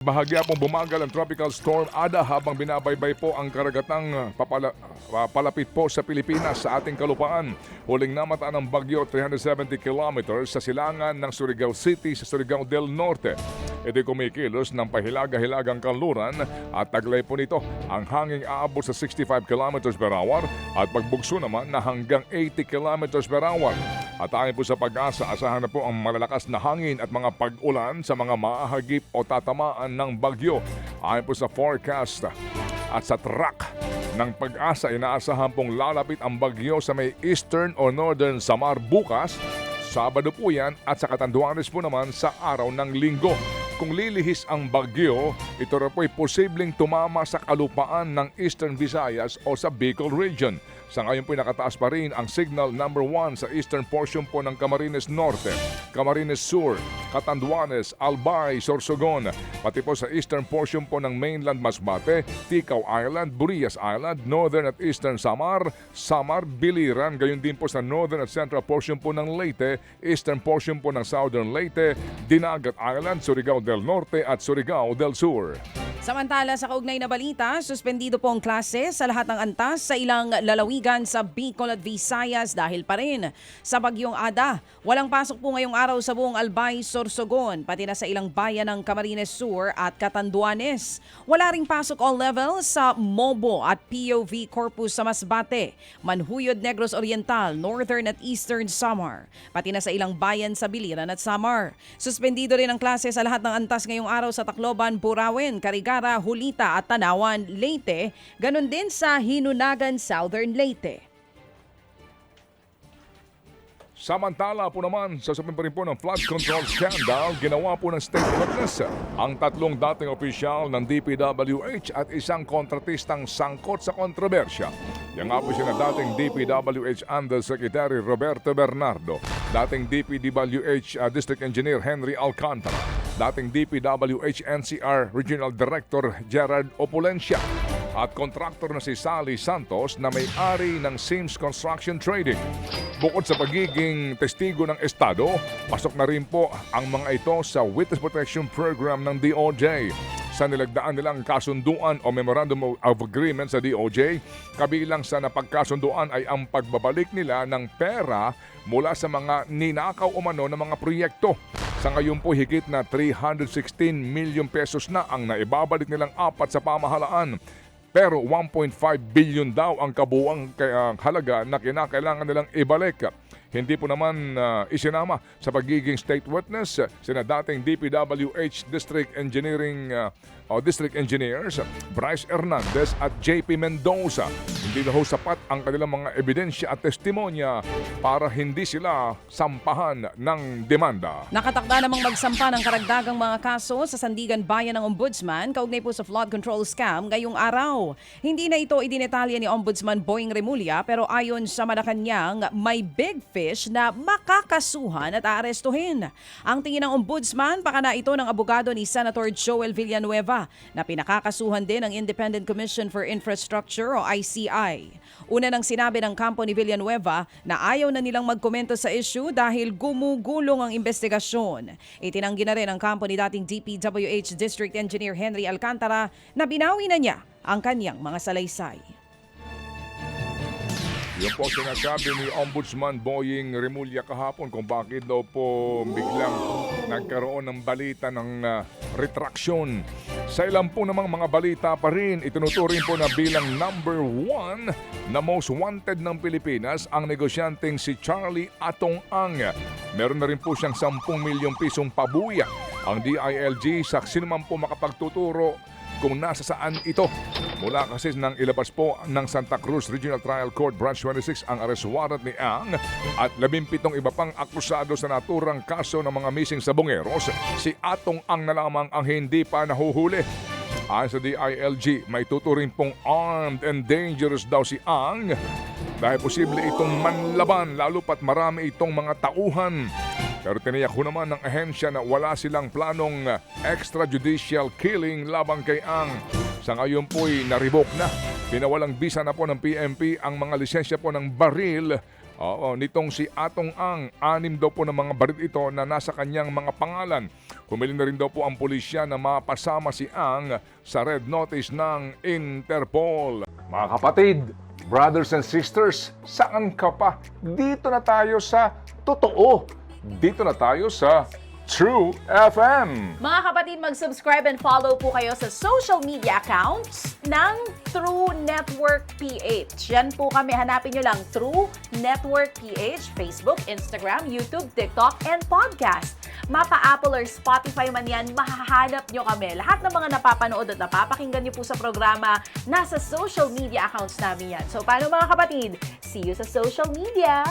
Bahagya pong bumagal ang Tropical Storm Ada habang binabaybay po ang karagatang palapit po sa Pilipinas sa ating kalupaan. Huling namataan ng bagyo 370 kilometers sa silangan ng Surigao City sa Surigao del Norte. Ito'y kumikilos ng pahilaga-hilagang kanluran at taglay po nito ang hanging aabot sa 65 kilometers per hour at pagbugso naman na hanggang 80 kilometers per hour. At ayon po sa Pag-asa, asahan na po ang malalakas na hangin at mga pag-ulan sa mga maahagip o tatamaan ng bagyo. Ayon po sa forecast at sa track ng Pag-asa, inaasahan pong lalapit ang bagyo sa may eastern o northern Samar bukas, Sabado po yan, at sa Catanduanes po naman sa araw ng Linggo. Kung lilihis ang bagyo, ito rin po ay posibleng tumama sa kalupaan ng Eastern Visayas o sa Bicol Region. Sa ngayon po nakataas pa rin ang signal number 1 sa eastern portion po ng Camarines Norte, Camarines Sur, Catanduanes, Albay, Sorsogon, pati po sa eastern portion po ng mainland Masbate, Ticao Island, Burias Island, northern at eastern Samar, Biliran, gayon din po sa northern at central portion po ng Leyte, eastern portion po ng southern Leyte, Dinagat Island, Surigao del Norte at Surigao del Sur. Samantala sa kaugnay na balita, suspendido po ang klase sa lahat ng antas sa ilang lalawigan sa Bicol at Visayas dahil pa rin sa bagyong Ada. Walang pasok po ngayong araw sa buong Albay, Sorsogon, pati na sa ilang bayan ng Camarines Sur at Catanduanes. Wala ring pasok all levels sa Mobo at POV Corpus sa Masbate, Manhuyod, Negros Oriental, Northern at Eastern Samar, pati na sa ilang bayan sa Biliran at Samar. Suspendido rin ang klase sa lahat ng antas ngayong araw sa Tacloban, Burauen, Carigara, Hulita at Tanawan, Leyte, ganon din sa Hinunagan, Southern Leyte. Samantala po naman, sasabihin pa rin po ng flood control scandal, ginawa po ng state witness ang tatlong dating opisyal ng DPWH at isang kontratistang sangkot sa kontrobersya. Yan nga po siya na dating DPWH Undersecretary Roberto Bernardo, dating DPWH District Engineer Henry Alcantara, dating DPWH NCR Regional Director Gerard Opulencia, at kontraktor na si Sally Santos na may-ari ng Sims Construction Trading. Bukod sa pagiging testigo ng Estado, pasok na rin po ang mga ito sa Witness Protection Program ng DOJ. Sa nilagdaan nilang kasunduan o Memorandum of Agreement sa DOJ, kabilang sa napagkasunduan ay ang pagbabalik nila ng pera mula sa mga ninakaw umano ng mga proyekto. Sa ngayon po higit na 316 million pesos na ang naibabalik nilang apat sa pamahalaan. Pero 1.5 billion daw ang kabuuang halaga na kinakailangan nilang ibalik. Hindi po naman isinama sa pagiging state witness sina dating DPWH District District Engineers Bryce Hernandez at JP Mendoza. Hindi na ho sapat ang kanilang mga ebidensya at testimonya para hindi sila sampahan ng demanda. Nakatakda namang magsampa ng karagdagang mga kaso sa Sandigan Bayan ng Ombudsman kaugnay po sa flood control scam ngayong araw. Hindi na ito idinetalya ni Ombudsman Boying Remulla pero ayon sa Malacanang, may big fish na makakasuhan at aarestuhin. Ang tingin ng Ombudsman, pakana ito ng abogado ni Senator Joel Villanueva na pinakakasuhan din ng Independent Commission for Infrastructure o ICI. Una nang sinabi ng kampo ni Villanueva na ayaw na nilang magkomento sa issue dahil gumugulong ang investigasyon. Itinanggi na rin ang kampo ni dating DPWH District Engineer Henry Alcantara na binawi na niya ang kanyang mga salaysay. Yan po sinasabi ni Ombudsman Boying Remulla kahapon kung bakit daw po biglang nagkaroon ng balita ng retraksyon. Sa ilang po namang mga balita pa rin, itinuturing po na bilang number 1 na most wanted ng Pilipinas ang negosyanteng si Charlie Atong Ang. Meron na rin po siyang 10 milyong pisong pabuya. Ang DILG sa sinuman po makapagtuturo kung nasa saan ito. Mula kasi nang ilabas po ng Santa Cruz Regional Trial Court Branch 26 ang arrest warrant ni Ang at 17 iba pang akusado sa naturang kaso ng mga missing sabongeros, si Atong Ang na lamang ang hindi pa nahuhuli. Ayon sa DILG, may tuturing pong armed and dangerous daw si Ang dahil posible itong manlaban lalo pat marami itong mga tauhan. Pero tiniyak ho naman ng ahensya na wala silang planong extrajudicial killing labang kay Ang. Sa ngayon po'y na-revoke na. Pinawalang bisa na po ng PNP ang mga lisensya po ng baril Oo, nitong si Atong Ang, 6 daw po ng mga baril ito na nasa kanyang mga pangalan. Humiling na rin daw po ang pulisya na mapasama si Ang sa red notice ng Interpol. Mga kapatid, brothers and sisters, saan ka pa? Dito na tayo sa totoo. Dito na tayo sa True FM. Mga kapatid, mag-subscribe and follow po kayo sa social media accounts ng True Network PH. Yan po kami, hanapin nyo lang True Network PH, Facebook, Instagram, YouTube, TikTok, and podcast. Mapa Apple or Spotify man yan, mahahanap nyo kami. Lahat ng mga napapanood at napapakinggan nyo po sa programa, nasa social media accounts namin yan. So paano mga kapatid? See you sa social media!